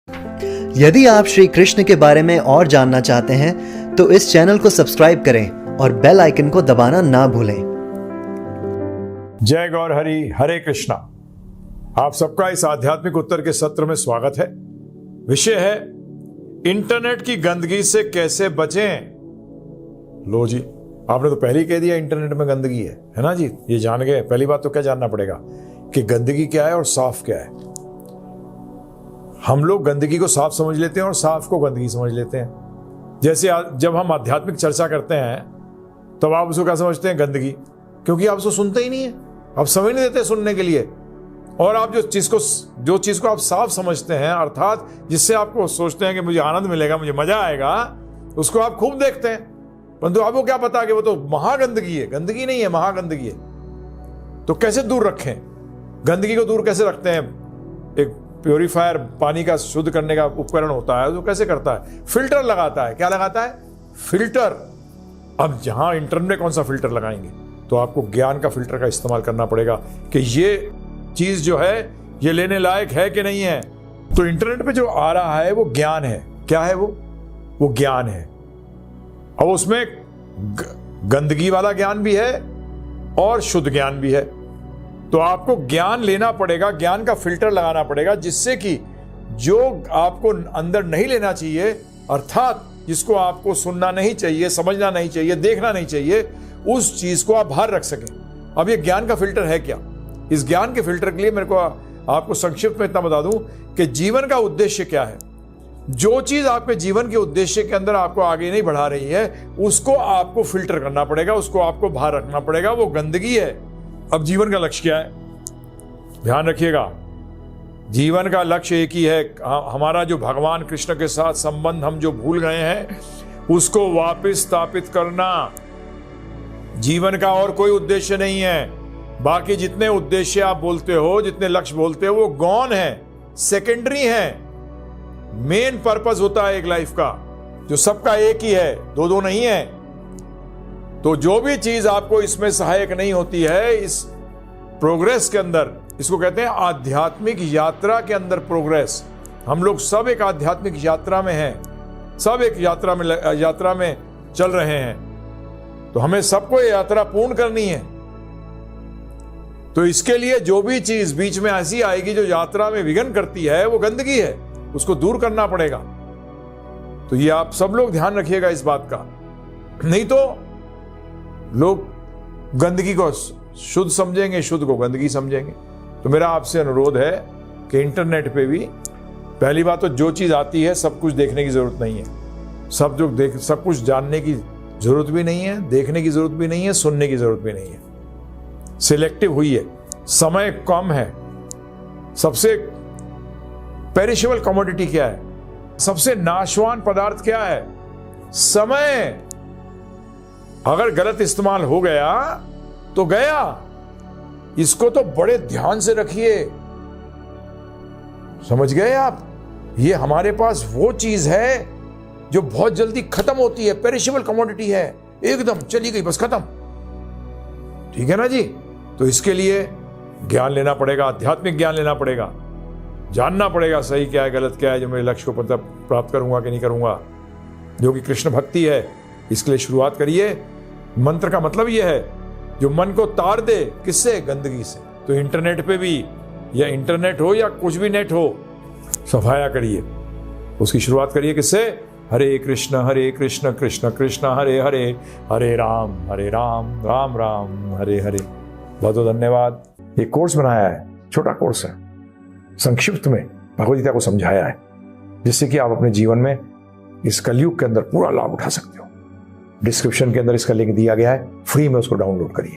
यदि आप श्री कृष्ण के बारे में और जानना चाहते हैं तो इस चैनल को सब्सक्राइब करें और बेल आइकन को दबाना ना भूलें। जय गौर हरि, हरे कृष्णा। आप सबका इस आध्यात्मिक उत्तर के सत्र में स्वागत है। विषय है इंटरनेट की गंदगी से कैसे बचें। लो जी, आपने तो पहले ही कह दिया इंटरनेट में गंदगी है ना जी। ये जान गए। पहली बात तो क्या जानना पड़ेगा कि गंदगी क्या है और साफ क्या है। हम लोग गंदगी को साफ समझ लेते हैं और साफ को गंदगी समझ लेते हैं। जैसे जब हम आध्यात्मिक चर्चा करते हैं तब आप उसको क्या समझते हैं? गंदगी। क्योंकि आप उसको सुनते ही नहीं है, आप समय नहीं देते सुनने के लिए। और आप जो चीज को आप साफ समझते हैं, अर्थात जिससे आपको सोचते हैं कि मुझे आनंद मिलेगा, मुझे मजा आएगा, उसको आप खूब देखते हैं। परंतु आपको क्या पता कि वो तो महागंदगी है। गंदगी नहीं है, महागंदगी है। तो कैसे दूर रखें? गंदगी को दूर कैसे रखते हैं? एक प्योरीफायर, पानी का शुद्ध करने का उपकरण होता है, तो कैसे करता है? फिल्टर लगाता है। क्या लगाता है? फिल्टर। अब जहां इंटरनेट में कौन सा फिल्टर लगाएंगे? तो आपको ज्ञान का फिल्टर का इस्तेमाल करना पड़ेगा कि ये चीज जो है ये लेने लायक है कि नहीं है। तो इंटरनेट पे जो आ रहा है वो ज्ञान है। क्या है वो ज्ञान है। अब उसमें गंदगी वाला ज्ञान भी है और शुद्ध ज्ञान भी है। तो आपको ज्ञान लेना पड़ेगा, ज्ञान का फिल्टर लगाना पड़ेगा, जिससे कि जो आपको अंदर नहीं लेना चाहिए, अर्थात जिसको आपको सुनना नहीं चाहिए, समझना नहीं चाहिए, देखना नहीं चाहिए, उस चीज को आप बाहर रख सकें। अब ये ज्ञान का फिल्टर है क्या? इस ज्ञान के फिल्टर के लिए मेरे को आपको संक्षिप्त में इतना बता दूं कि जीवन का उद्देश्य क्या है। जो चीज आपके जीवन के उद्देश्य के अंदर आपको आगे नहीं बढ़ा रही है, उसको आपको फिल्टर करना पड़ेगा, उसको आपको बाहर रखना पड़ेगा। वो गंदगी है। अब जीवन का लक्ष्य क्या है? ध्यान रखिएगा, जीवन का लक्ष्य एक ही है। हमारा जो भगवान कृष्ण के साथ संबंध हम जो भूल गए हैं, उसको वापस स्थापित करना। जीवन का और कोई उद्देश्य नहीं है। बाकी जितने उद्देश्य आप बोलते हो, जितने लक्ष्य बोलते हो, वो गौण है, सेकेंडरी है। मेन पर्पस होता है एक लाइफ का, जो सबका एक ही है, दो दो नहीं है। तो जो भी चीज आपको इसमें सहायक नहीं होती है, इस प्रोग्रेस के अंदर, इसको कहते हैं आध्यात्मिक यात्रा के अंदर प्रोग्रेस। हम लोग सब एक आध्यात्मिक यात्रा में हैं, सब एक यात्रा में चल रहे हैं। तो हमें सबको ये यात्रा पूर्ण करनी है। तो इसके लिए जो भी चीज बीच में ऐसी आएगी जो यात्रा में विघ्न करती है, वो गंदगी है, उसको दूर करना पड़ेगा। तो ये आप सब लोग ध्यान रखिएगा इस बात का। नहीं तो लोग गंदगी को शुद्ध समझेंगे, शुद्ध को गंदगी समझेंगे। तो मेरा आपसे अनुरोध है कि इंटरनेट पे भी पहली बात तो जो चीज आती है सब कुछ देखने की जरूरत नहीं है। सब कुछ जानने की जरूरत भी नहीं है, देखने की जरूरत भी नहीं है, सुनने की जरूरत भी नहीं है। सिलेक्टिव हुई है, समय कम है। सबसे पेरिशेबल कमोडिटी क्या है? सबसे नाशवान पदार्थ क्या है? समय। अगर गलत इस्तेमाल हो गया तो गया। इसको तो बड़े ध्यान से रखिए। समझ गए आप? ये हमारे पास वो चीज है जो बहुत जल्दी खत्म होती है। पेरिशेबल कमोडिटी है, एकदम चली गई, बस खत्म। ठीक है ना जी? तो इसके लिए ज्ञान लेना पड़ेगा, आध्यात्मिक ज्ञान लेना पड़ेगा, जानना पड़ेगा सही क्या है, गलत क्या है, जो मेरे लक्ष्य को प्राप्त करूंगा कि नहीं करूंगा, जो कि कृष्ण भक्ति है। इसके लिए शुरुआत करिए। मंत्र का मतलब यह है जो मन को तार दे, किससे? गंदगी से। तो इंटरनेट पे भी, या इंटरनेट हो या कुछ भी नेट हो, सफाया करिए। उसकी शुरुआत करिए किससे? हरे कृष्ण कृष्ण कृष्ण हरे हरे, हरे राम राम राम हरे हरे। बहुत बहुत धन्यवाद। एक कोर्स बनाया है, छोटा कोर्स है, संक्षिप्त में भगवद गीता को समझाया है, जिससे कि आप अपने जीवन में इस कलयुग के अंदर पूरा लाभ उठा सकते हो। डिस्क्रिप्शन के अंदर इसका लिंक दिया गया है, फ्री में उसको डाउनलोड करिए।